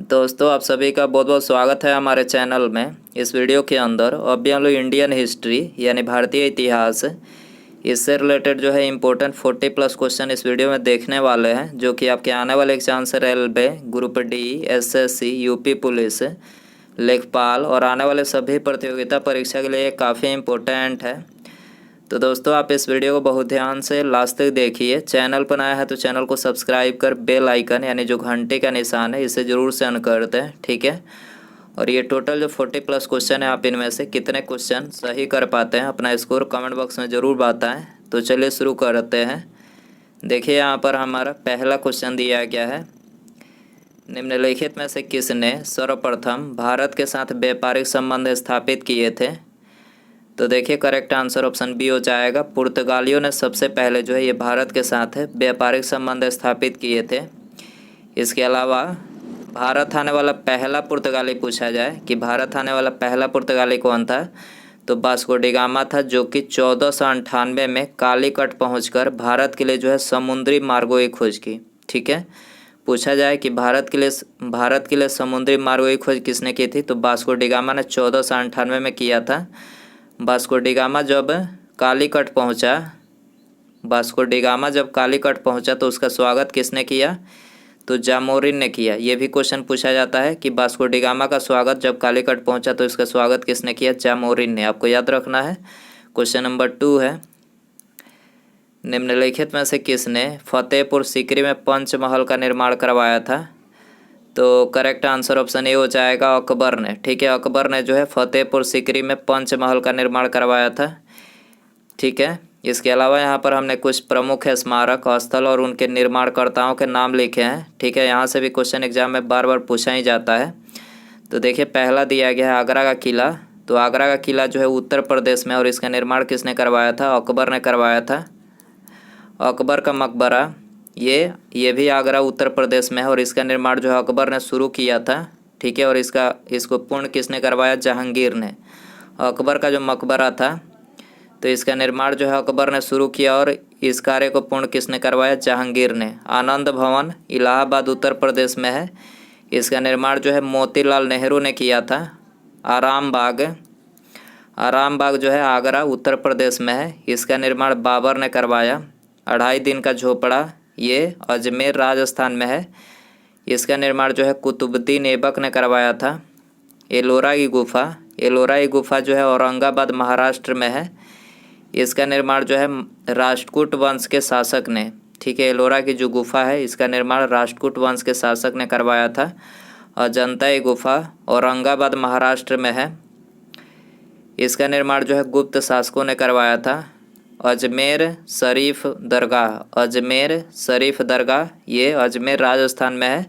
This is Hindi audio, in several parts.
दोस्तों आप सभी का बहुत बहुत स्वागत है हमारे चैनल में। इस वीडियो के अंदर अभी हम लोग इंडियन हिस्ट्री यानी भारतीय इतिहास, इससे रिलेटेड जो है इम्पोर्टेंट 40+ क्वेश्चन इस वीडियो में देखने वाले हैं, जो कि आपके आने वाले एग्जाम से railway, group D, SSC, UP police, लेखपाल और आने वाले सभी प्रतियोगिता परीक्षा के लिए काफ़ी इम्पोर्टेंट है। तो दोस्तों आप इस वीडियो को बहुत ध्यान से लास्ट तक देखिए। चैनल पर नया है तो चैनल को सब्सक्राइब कर बेल आइकन यानी जो घंटे का निशान है इसे ज़रूर से ऑन कर दें, ठीक है। और ये टोटल जो 40+ क्वेश्चन है, आप इनमें से कितने क्वेश्चन सही कर पाते हैं अपना स्कोर कमेंट बॉक्स में ज़रूर बताएं। तो चलिए शुरू करते हैं। देखिए यहाँ पर हमारा पहला क्वेश्चन दिया गया है, निम्नलिखित में से किसने सर्वप्रथम भारत के साथ व्यापारिक संबंध स्थापित किए थे। तो देखिए करेक्ट आंसर ऑप्शन बी हो जाएगा। पुर्तगालियों ने सबसे पहले जो है ये भारत के साथ व्यापारिक संबंध स्थापित किए थे। इसके अलावा भारत आने वाला पहला पुर्तगाली पूछा जाए कि भारत आने वाला पहला पुर्तगाली कौन था, तो वास्को डी गामा था, जो कि 1498 में कालीकट पहुंचकर भारत के लिए जो है समुद्री मार्गों की खोज की। ठीक है, पूछा जाए कि भारत के लिए समुद्री मार्गों की खोज किसने की थी, तो वास्को डी गामा ने 1498 में किया था। वास्को डी गामा जब कालीकट पहुंचा तो उसका स्वागत किसने किया, तो जामोरिन ने किया। ये भी क्वेश्चन पूछा जाता है कि वास्को डी गामा का स्वागत जब कालीकट पहुंचा तो इसका स्वागत किसने किया, जामोरिन ने। आपको याद रखना है। क्वेश्चन नंबर 2 है, निम्नलिखित में से किसने फतेहपुर सीकरी में पंचमहल का निर्माण करवाया था। तो करेक्ट आंसर ऑप्शन ए हो जाएगा, अकबर ने। ठीक है, अकबर ने जो है फतेहपुर सीकरी में पंचमहल का निर्माण करवाया था। ठीक है, इसके अलावा यहाँ पर हमने कुछ प्रमुख स्मारक स्थल और उनके निर्माणकर्ताओं के नाम लिखे हैं। ठीक है, यहाँ से भी क्वेश्चन एग्जाम में बार बार पूछा ही जाता है। तो देखिए पहला दिया गया है आगरा का किला। तो आगरा का किला जो है उत्तर प्रदेश में, और इसका निर्माण किसने करवाया था, अकबर ने करवाया था। अकबर का मकबरा ये भी आगरा उत्तर प्रदेश में है, और इसका निर्माण जो है अकबर ने शुरू किया था। ठीक है, और इसको पूर्ण किसने करवाया, जहांगीर ने। अकबर का जो मकबरा था तो इसका निर्माण जो है अकबर ने शुरू किया, और इस कार्य को पूर्ण किसने करवाया, जहांगीर ने। आनंद भवन इलाहाबाद उत्तर प्रदेश में है, इसका निर्माण जो है मोतीलाल नेहरू ने किया था। आराम बाग जो है आगरा उत्तर प्रदेश में है, इसका निर्माण बाबर ने करवाया। 2.5 दिन का झोपड़ा ये अजमेर राजस्थान में है, इसका निर्माण जो है कुतुबुद्दीन ऐबक ने करवाया था। एलोरा की गुफा जो है औरंगाबाद महाराष्ट्र में है, इसका निर्माण जो है राष्ट्रकूट वंश के शासक ने। ठीक है, एलोरा की जो गुफा है इसका निर्माण राष्ट्रकूट वंश के शासक ने करवाया था। अजंता की गुफा औरंगाबाद महाराष्ट्र में है, इसका निर्माण जो है गुप्त शासकों ने करवाया था। अजमेर शरीफ दरगाह ये अजमेर राजस्थान में है,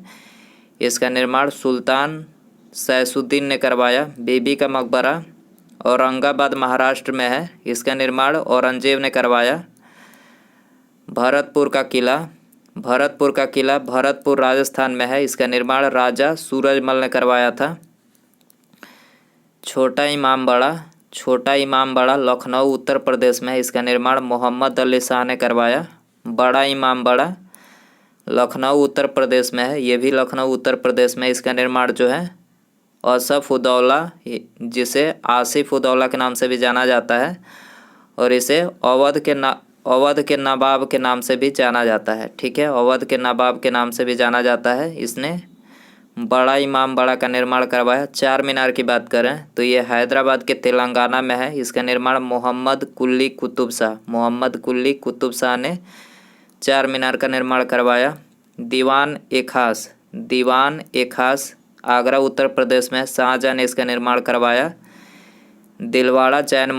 इसका निर्माण सुल्तान सैफुद्दीन ने करवाया। बीबी का मकबरा औरंगाबाद महाराष्ट्र में है, इसका निर्माण औरंगजेब ने करवाया। भरतपुर का किला भरतपुर राजस्थान में है, इसका निर्माण राजा सूरजमल ने करवाया था। छोटा इमामबाड़ा लखनऊ उत्तर प्रदेश में है, इसका निर्माण मोहम्मद अली शाह ने करवाया। बड़ा इमामबाड़ा लखनऊ उत्तर प्रदेश में है, ये भी लखनऊ उत्तर प्रदेश में, इसका निर्माण जो है असफ उदौला, जिसे आसिफ उदौला के नाम से भी जाना जाता है, और इसे अवध के नवाब के नाम से भी जाना जाता है। ठीक है, अवध के नवाब के नाम से भी जाना जाता है। इसने बड़ा इमामबाड़ा का निर्माण करवाया। 4 मीनार की बात करें तो ये हैदराबाद के तेलंगाना में है, इसका निर्माण मोहम्मद कुली कुतुब शाह ने 4 मीनार का निर्माण करवाया। दीवान ए खास आगरा उत्तर प्रदेश में शाहजहाँ ने इसका निर्माण करवाया। दिलवाड़ा जैन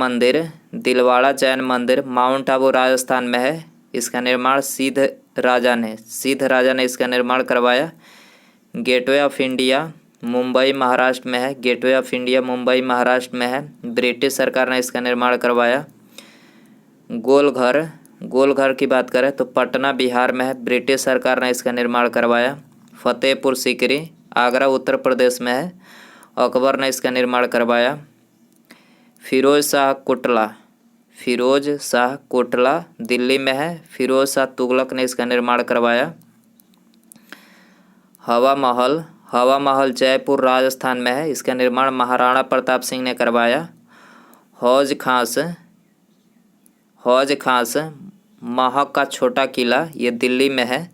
मंदिर माउंट आबू राजस्थान में है, इसका निर्माण सिद्ध राजा ने इसका निर्माण करवाया। Gateway of India Mumbai Maharashtra में है, ब्रिटिश सरकार ने इसका निर्माण करवाया। गोलघर की बात करें तो पटना बिहार में है, ब्रिटिश सरकार ने इसका निर्माण करवाया। फतेहपुर सीकरी आगरा उत्तर प्रदेश में है, अकबर ने इसका निर्माण करवाया। फिरोज शाह कोटला दिल्ली में है, फिरोज शाह तुगलक ने इसका निर्माण करवाया। हवा हवा महल जयपुर राजस्थान में है, इसका निर्माण महाराणा प्रताप सिंह ने करवाया। हौज खास महक का छोटा किला ये दिल्ली में है,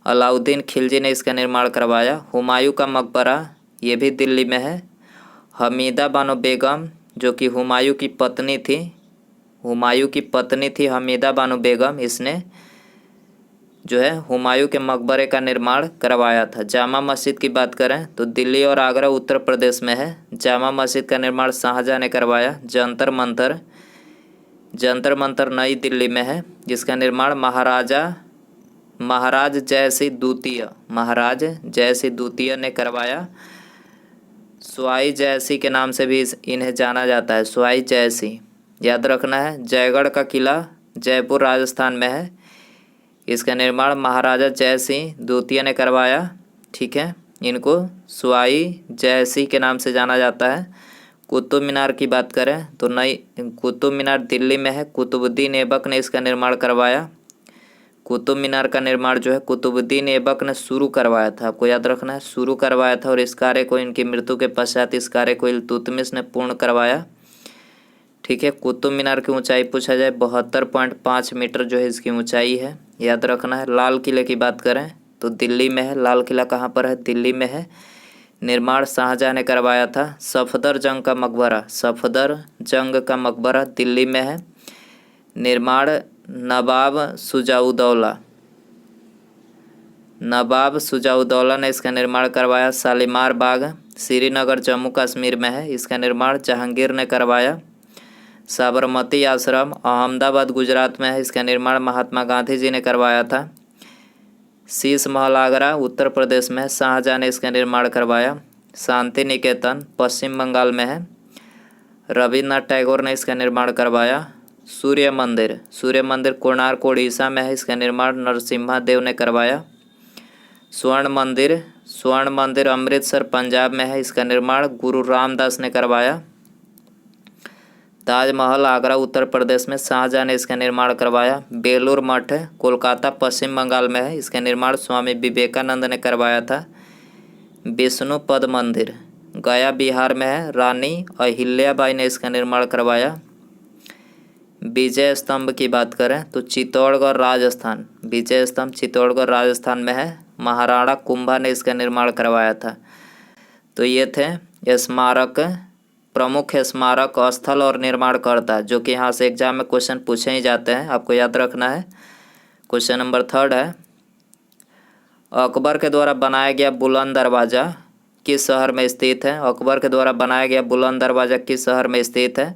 अलाउद्दीन खिलजी ने इसका निर्माण करवाया। हुमायूं का मकबरा ये भी दिल्ली में है। हमीदा बानो बेगम जो कि हुमायूं की पत्नी थी हमीदा बानो बेगम, इसने जो है हुमायूं के मकबरे का निर्माण करवाया था। जामा मस्जिद की बात करें तो दिल्ली और आगरा उत्तर प्रदेश में है। जामा मस्जिद का निर्माण शाहजहां ने करवाया। जंतर मंतर नई दिल्ली में है, जिसका निर्माण महाराज जयसिंह द्वितीय ने करवाया। स्वाई जयसिंह के नाम से भी इन्हें जाना जाता है, स्वाई जयसिंह, याद रखना है। जयगढ़ का किला जयपुर राजस्थान में है, इसका निर्माण महाराजा जयसिंह द्वितीय ने करवाया। ठीक है, इनको स्वाई जयसिंह के नाम से जाना जाता है। कुतुब मीनार की बात करें तो नई कुतुब मीनार दिल्ली में है, कुतुबुद्दीन ऐबक ने इसका निर्माण करवाया। कुतुब मीनार का निर्माण जो है कुतुबुद्दीन ऐबक ने शुरू करवाया था, आपको याद रखना है, शुरू करवाया था। और इस कार्य को इनकी मृत्यु के पश्चात इस कार्य को इल्तुतमिश ने पूर्ण करवाया। ठीक है, कुतुब मीनार की ऊंचाई पूछा जाए 72.5 मीटर जो है इसकी ऊंचाई है, याद रखना है। लाल किले की बात करें तो दिल्ली में है। लाल किला कहाँ पर है? दिल्ली में है। निर्माण शाहजहां ने करवाया था। सफदर जंग का मकबरा दिल्ली में है। निर्माण नवाब सुजाउद्दौला ने इसका निर्माण करवाया। शालीमार बाग श्रीनगर जम्मू कश्मीर में है, इसका निर्माण जहांगीर ने करवाया। साबरमती आश्रम अहमदाबाद गुजरात में है, इसका निर्माण महात्मा गांधी जी ने करवाया था। शीश महल आगरा उत्तर प्रदेश में है, शाहजहां ने इसका निर्माण करवाया। शांति निकेतन पश्चिम बंगाल में है, रविन्द्रनाथ टैगोर ने इसका निर्माण करवाया। सूर्य मंदिर कोणार्क उड़ीसा में है, इसका निर्माण नरसिम्हा देव ने करवाया। स्वर्ण मंदिर अमृतसर पंजाब में है, इसका निर्माण गुरु रामदास ने करवाया। ताजमहल आगरा उत्तर प्रदेश में शाहजहां ने इसका निर्माण करवाया। बेलूर मठ कोलकाता पश्चिम बंगाल में है, इसका निर्माण स्वामी विवेकानंद ने करवाया था। विष्णुपद मंदिर गया बिहार में है, रानी अहिल्याबाई ने इसका निर्माण करवाया। विजय स्तंभ की बात करें तो चित्तौड़गढ़ राजस्थान में है, महाराणा कुंभा ने इसका निर्माण करवाया था। तो ये थे प्रमुख स्मारक स्थल और निर्माणकर्ता, जो कि यहाँ से एग्जाम में क्वेश्चन पूछे ही जाते हैं, आपको याद रखना है। क्वेश्चन नंबर 3 है, अकबर के द्वारा बनाया गया बुलंद दरवाज़ा किस शहर में स्थित है? अकबर के द्वारा बनाया गया बुलंद दरवाज़ा किस शहर में स्थित है?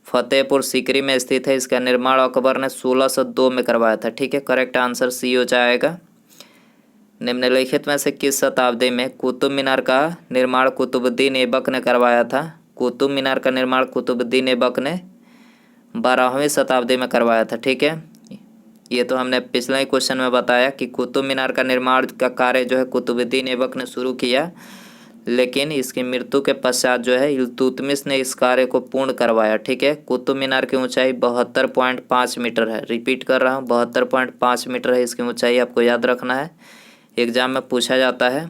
फतेहपुर सीकरी में स्थित है। इसका निर्माण अकबर ने 1602 में करवाया था। ठीक है, करेक्ट आंसर सी हो जाएगा। निम्नलिखित में से किस शताब्दी में कुतुब मीनार का निर्माण कुतुबुद्दीन ऐबक ने करवाया था? कुतुब मीनार का निर्माण कुतुबुद्दीन ऐबक ने 12वीं शताब्दी में करवाया था। ठीक है, ये तो हमने पिछले ही क्वेश्चन में बताया कि कुतुब मीनार का निर्माण का कार्य जो है कुतुबुद्दीन ऐबक ने शुरू किया, लेकिन इसकी मृत्यु के पश्चात जो है इल्तुतमिश ने इस कार्य को पूर्ण करवाया। ठीक है, कुतुब मीनार की ऊंचाई 72.5 मीटर है। रिपीट कर रहा हूँ, 72.5 मीटर है इसकी ऊंचाई, आपको याद रखना है, एग्जाम में पूछा जाता है।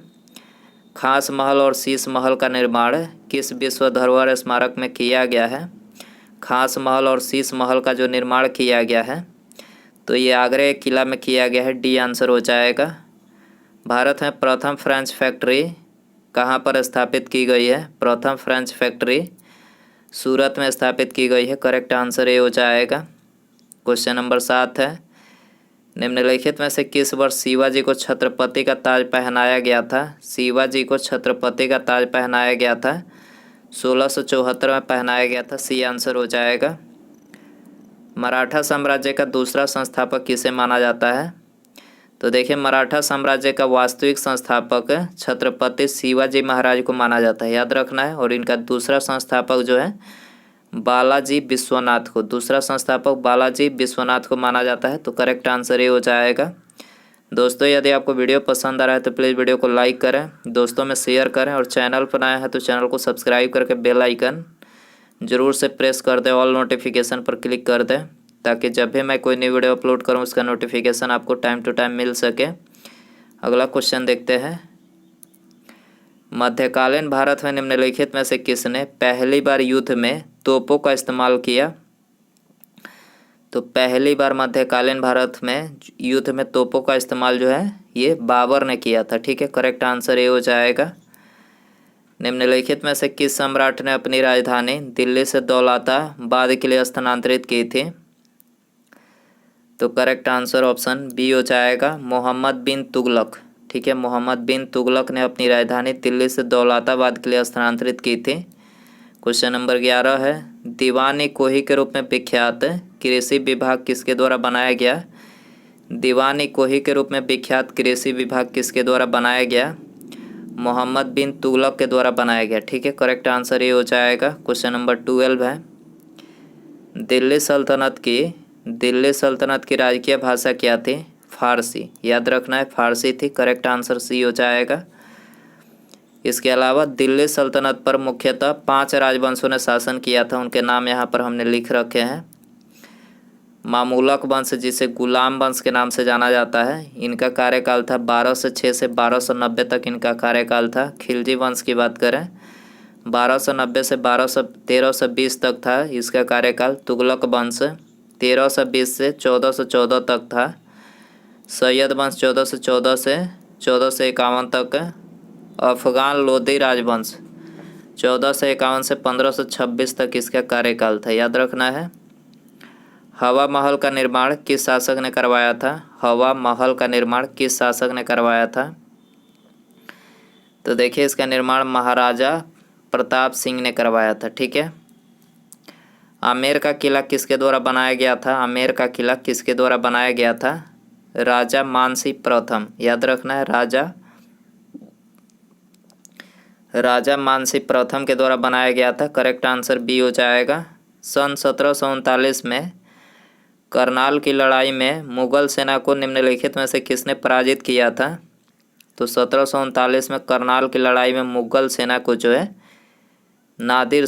खास महल और शीश महल का निर्माण किस विश्व धरोहर स्मारक में किया गया है? खास महल और शीश महल का जो निर्माण किया गया है तो ये आगरा किला में किया गया है, डी आंसर हो जाएगा। भारत में प्रथम फ्रेंच फैक्ट्री कहाँ पर स्थापित की गई है? प्रथम फ्रेंच फैक्ट्री सूरत में स्थापित की गई है, करेक्ट आंसर ए हो जाएगा। क्वेश्चन नंबर 7 है, निम्नलिखित में से किस वर्ष शिवाजी को छत्रपति का ताज पहनाया गया था? शिवाजी को छत्रपति का ताज पहनाया गया था 1674 में पहनाया गया था, सी आंसर हो जाएगा। मराठा साम्राज्य का दूसरा संस्थापक किसे माना जाता है? तो देखिए, मराठा साम्राज्य का वास्तविक संस्थापक छत्रपति शिवाजी महाराज को माना जाता है, याद रखना है। और इनका दूसरा संस्थापक जो है बालाजी विश्वनाथ को, दूसरा संस्थापक बालाजी विश्वनाथ को माना जाता है, तो करेक्ट आंसर ये हो जाएगा। दोस्तों, यदि आपको वीडियो पसंद आ रहा है तो प्लीज़ वीडियो को लाइक करें, दोस्तों में शेयर करें, और चैनल पर आए हैं तो चैनल को सब्सक्राइब करके बेल आइकन ज़रूर से प्रेस कर दें, ऑल नोटिफिकेशन पर क्लिक कर दें, ताकि जब भी मैं कोई नई वीडियो अपलोड करूं उसका नोटिफिकेशन आपको टाइम टू टाइम मिल सके। अगला क्वेश्चन देखते हैं, मध्यकालीन भारत में निम्नलिखित में से किसने पहली बार युद्ध में तोपों का इस्तेमाल किया? तो पहली बार मध्यकालीन भारत में युद्ध में तोपों का इस्तेमाल जो है ये बाबर ने किया था। ठीक है, करेक्ट आंसर ये हो जाएगा। निम्नलिखित में से किस सम्राट ने अपनी राजधानी दिल्ली से दौलताबाद के लिए स्थानांतरित की थी? तो करेक्ट आंसर ऑप्शन बी हो जाएगा, मोहम्मद बिन तुगलक। ठीक है, मोहम्मद बिन तुगलक ने अपनी राजधानी दिल्ली से दौलताबाद के लिए स्थानांतरित की थी। क्वेश्चन नंबर 11 है, दीवान-ए कोही के रूप में विख्यात कृषि विभाग किसके द्वारा बनाया गया? दीवान-ए कोही के रूप में विख्यात कृषि विभाग किसके द्वारा बनाया गया? मोहम्मद बिन तुगलक के द्वारा बनाया गया। ठीक है, करेक्ट आंसर ये हो जाएगा। क्वेश्चन नंबर 12 है, दिल्ली सल्तनत की राजकीय भाषा क्या थी? फारसी। याद रखना है, फारसी थी। करेक्ट आंसर सी हो जाएगा। इसके अलावा दिल्ली सल्तनत पर मुख्यतः 5 राजवंशों ने शासन किया था। उनके नाम यहाँ पर हमने लिख रखे हैं। मामूलक वंश, जिसे गुलाम वंश के नाम से जाना जाता है, इनका कार्यकाल था 1206 से 1290 तक इनका कार्यकाल था। खिलजी वंश की बात करें 1290 से 1320 तक था इसका कार्यकाल। तुगलक वंश 1320 से 1414 तक था। सैयद वंश 1414 से 1451 तक। अफगान लोधी राजवंश 1451 से 1526 तक इसका कार्यकाल था। याद रखना है। हवा महल का निर्माण किस शासक ने करवाया था? हवा महल का निर्माण किस शासक ने करवाया था? तो देखिए, इसका निर्माण महाराजा प्रताप सिंह ने करवाया था। ठीक है। आमेर का किला किसके द्वारा बनाया गया था? आमेर का किला किसके द्वारा बनाया गया था? राजा मानसी प्रथम। याद रखना है, राजा मानसी प्रथम के द्वारा बनाया गया था। करेक्ट आंसर बी हो जाएगा। सन 1739 में करनाल की लड़ाई में मुगल सेना को निम्नलिखित में से किसने पराजित किया था? तो 1739 में करनाल की लड़ाई में मुगल सेना को जो है नादिर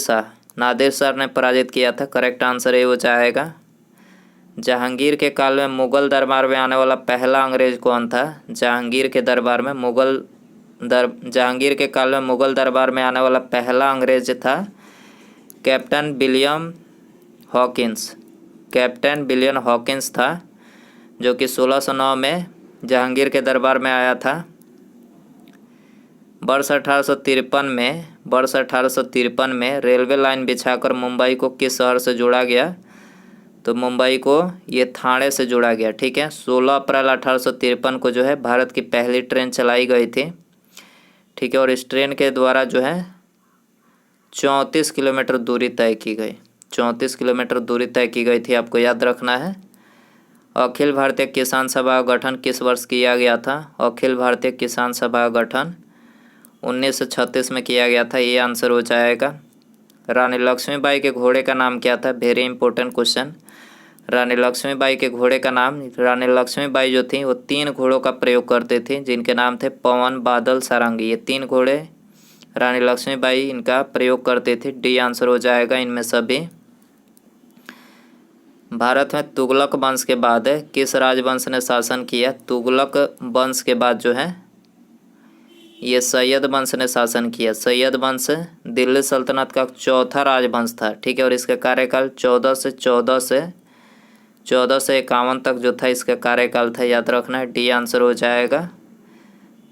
शाह ने पराजित किया था। करेक्ट आंसर ये हो जाएगा। जहांगीर के काल में मुगल दरबार में आने वाला पहला अंग्रेज कौन था? जहांगीर के काल में मुगल दरबार में आने वाला पहला अंग्रेज था कैप्टन विलियम हॉकिंस था, जो कि 1609 में जहांगीर के दरबार में आया था। वर्ष 1853 में रेलवे लाइन बिछाकर मुंबई को किस शहर से जोड़ा गया? तो मुंबई को ये ठाणे से जोड़ा गया। ठीक है। 16 अप्रैल 1853 को जो है भारत की पहली ट्रेन चलाई गई थी। ठीक है। और इस ट्रेन के द्वारा जो है 34 किलोमीटर दूरी तय की गई। 34 किलोमीटर दूरी तय की गई थी, आपको याद रखना है। अखिल भारतीय किसान सभा का गठन किस वर्ष किया गया था? अखिल भारतीय किसान सभा का गठन 1936 में किया गया था। ये आंसर हो जाएगा। रानी लक्ष्मीबाई के घोड़े का नाम क्या था? Very important question. Rani Lakshmibai के घोड़े का नाम, रानी लक्ष्मीबाई जो थी वो 3 घोड़ों का प्रयोग करते थे, जिनके नाम थे पवन, बादल, सारंगी। ये 3 घोड़े रानी लक्ष्मीबाई इनका प्रयोग करते थे। डी आंसर हो जाएगा इनमें सभी। भारत में तुगलक वंश के बाद किस राजवंश ने शासन किया? तुगलक वंश के बाद जो है ये सैयद वंश ने शासन किया। सैयद वंश दिल्ली सल्तनत का चौथा राजवंश था। ठीक है। और इसका कार्यकाल 14 से 51 तक जो था इसका कार्यकाल था। याद रखना है। डी आंसर हो जाएगा।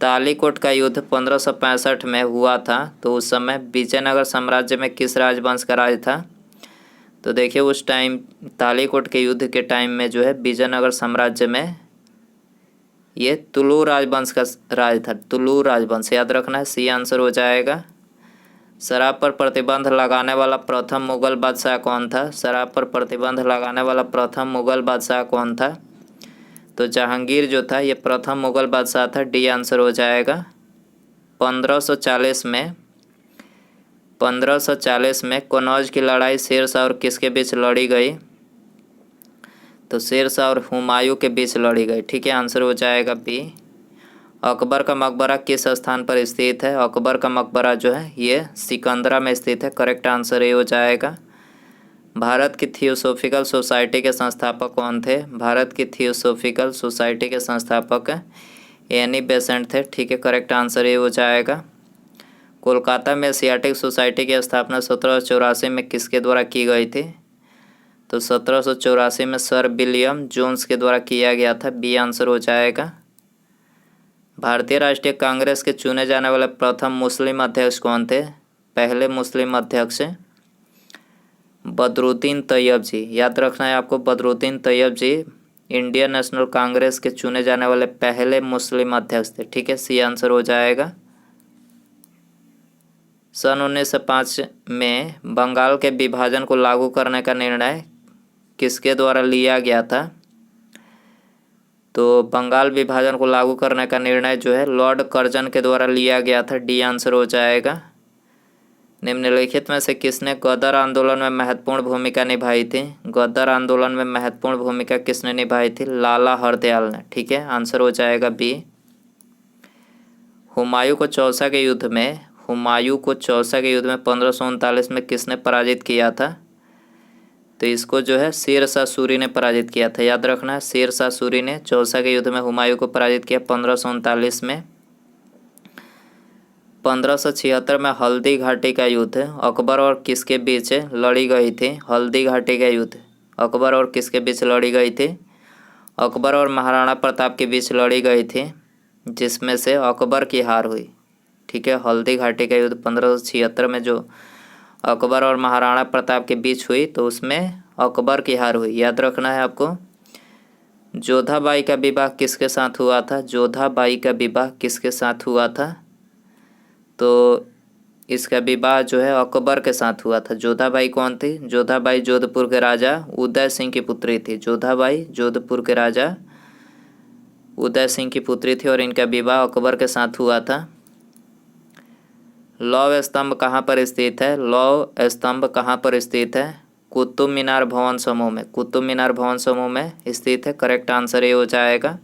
तालीकोट का युद्ध 1565 में हुआ था, तो उस समय विजयनगर साम्राज्य में किस राजवंश का राज था? तो देखिए, उस टाइम तालीकोट के युद्ध के टाइम में जो है विजयनगर साम्राज्य में ये तुलू राजवंश का राज था। तुलू राजवंश। याद रखना है। सी आंसर हो जाएगा। शराब पर प्रतिबंध लगाने वाला प्रथम मुगल बादशाह कौन था? शराब पर प्रतिबंध लगाने वाला प्रथम मुगल बादशाह कौन था? तो जहांगीर जो था ये प्रथम मुगल बादशाह था। डी आंसर हो जाएगा। 1540 में कनौज की लड़ाई शेरशाह और किसके बीच लड़ी गई? तो शेरशाह और हुमायूं के बीच लड़ी गई। ठीक है। आंसर हो जाएगा बी। अकबर का मकबरा किस स्थान पर स्थित है? अकबर का मकबरा जो है ये सिकंदरा में स्थित है। करेक्ट आंसर ये हो जाएगा। भारत की थियोसॉफिकल सोसाइटी के संस्थापक कौन थे? भारत की थियोसॉफिकल सोसाइटी के संस्थापक एनी बेसेंट थे। ठीक है। करेक्ट आंसर ये हो जाएगा। कोलकाता में एशियाटिक सोसाइटी की स्थापना 1784 में किसके द्वारा की गई थी? तो 1784 में सर विलियम जोन्स के द्वारा किया गया था। बी आंसर हो जाएगा। भारतीय राष्ट्रीय कांग्रेस के चुने जाने वाले प्रथम मुस्लिम अध्यक्ष कौन थे? पहले मुस्लिम अध्यक्ष बदरुद्दीन तैयब जी। याद रखना है आपको, बदरुद्दीन तैयब जी इंडियन नेशनल कांग्रेस के चुने जाने वाले पहले मुस्लिम अध्यक्ष थे। ठीक है, सी आंसर हो जाएगा। सन 1905 में बंगाल के विभाजन को लागू करने का निर्णय किसके द्वारा लिया गया था? तो बंगाल विभाजन को लागू करने का निर्णय जो है लॉर्ड कर्जन के द्वारा लिया गया था। डी आंसर हो जाएगा। निम्नलिखित में से किसने गदर आंदोलन में महत्वपूर्ण भूमिका निभाई थी? गदर आंदोलन में महत्वपूर्ण भूमिका किसने निभाई थी? लाला हरदयाल ने। ठीक है, आंसर हो जाएगा बी। हुमायूं को चौसा के युद्ध में 1539 में किसने पराजित किया था? तो इसको जो है शेर शाह सूरी ने पराजित किया था। याद रखना है, शेर शाह सूरी ने चौसा के युद्ध में हुमायूं को पराजित किया 1539 में। 1576 में हल्दी घाटी का युद्ध अकबर और किसके बीच लड़ी गई थी? हल्दी घाटी का युद्ध अकबर और किसके बीच लड़ी गई थी? अकबर और महाराणा प्रताप के बीच लड़ी गई थी, जिसमें से अकबर की हार हुई। ठीक है, हल्दी घाटी का युद्ध 1576 में जो अकबर और महाराणा प्रताप के बीच हुई तो उसमें अकबर की हार हुई। याद रखना है आपको। जोधाबाई का विवाह किसके साथ हुआ था? जोधाबाई का विवाह किसके साथ हुआ था? तो इसका विवाह जो है अकबर के साथ हुआ था। जोधाबाई कौन थी? जोधाबाई जोधपुर के राजा उदय सिंह की पुत्री थी। जोधाबाई जोधपुर के राजा उदय सिंह की पुत्री थी और इनका विवाह अकबर के साथ हुआ था। लौह स्तंभ कहाँ पर स्थित है? लौह स्तंभ कहाँ पर स्थित है? कुतुब मीनार भवन समूह में। कुतुब मीनार भवन समूह में स्थित है। करेक्ट आंसर ये हो जाएगा।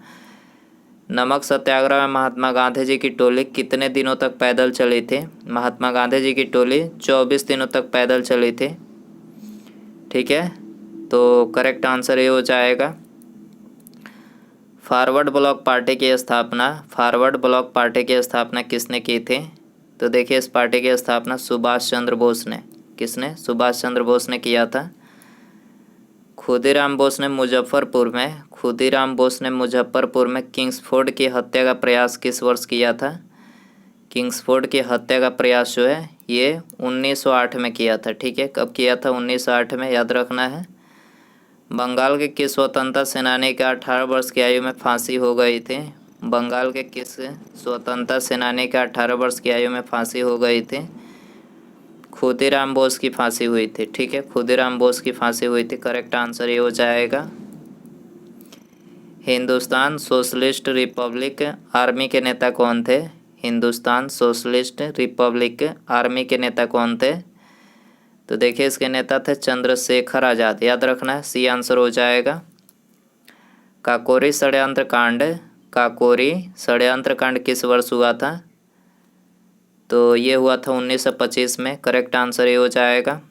नमक सत्याग्रह में महात्मा गांधी जी की टोली कितने दिनों तक पैदल चली थी? महात्मा गांधी जी की टोली 24 दिनों तक पैदल चली थी। ठीक है, तो करेक्ट आंसर ये हो जाएगा। फॉरवर्ड ब्लॉक पार्टी की स्थापना किसने की थी? तो देखिए, इस पार्टी की स्थापना सुभाष चंद्र बोस ने। किसने? सुभाष चंद्र बोस ने किया था। खुदीराम बोस ने मुजफ्फरपुर में किंग्सफोर्ड की हत्या का प्रयास किस वर्ष किया था? किंग्सफोर्ड की हत्या का प्रयास जो है ये 1908 में किया था। ठीक है, कब किया था? 1908 में। याद रखना है। बंगाल के किस स्वतंत्रता सेनानी का 18 वर्ष की आयु में फांसी हो गई थी? बंगाल के किस स्वतंत्रता सेनानी का 18 वर्ष की आयु में फांसी हो गई थी? खुदीराम बोस की फांसी हुई थी। ठीक है, खुदीराम बोस की फांसी हुई थी। करेक्ट आंसर ये हो जाएगा। हिंदुस्तान सोशलिस्ट रिपब्लिक आर्मी के नेता कौन थे? हिंदुस्तान सोशलिस्ट रिपब्लिक आर्मी के नेता कौन थे? तो देखिए, इसके नेता थे चंद्रशेखर आज़ाद। याद रखना है, सी आंसर हो जाएगा। काकोरी षड्यंत्र कांड किस वर्ष हुआ था? तो ये हुआ था 1925 में। करेक्ट आंसर ये हो जाएगा।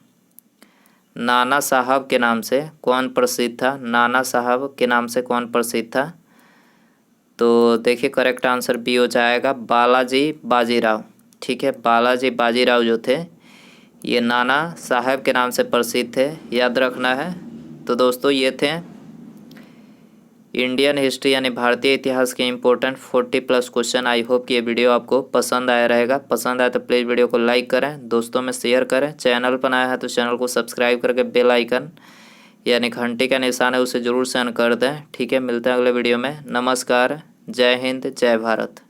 नाना साहब के नाम से कौन प्रसिद्ध था? नाना साहब के नाम से कौन प्रसिद्ध था? तो देखिए, करेक्ट आंसर बी हो जाएगा, बालाजी बाजीराव। ठीक है, बालाजी बाजीराव जो थे ये नाना साहब के नाम से प्रसिद्ध थे। याद रखना है। तो दोस्तों, ये थे इंडियन हिस्ट्री यानी भारतीय इतिहास के इम्पोर्टेंट 40+ क्वेश्चन। आई होप कि ये वीडियो आपको पसंद आया रहेगा। पसंद आया तो प्लीज़ वीडियो को लाइक करें, दोस्तों में शेयर करें। चैनल पर आया है तो चैनल को सब्सक्राइब करके बेल आइकन यानी घंटी का निशान है उसे ज़रूर सेंड कर दें। ठीक है, मिलते हैं अगले वीडियो में। नमस्कार, जय हिंद, जय भारत।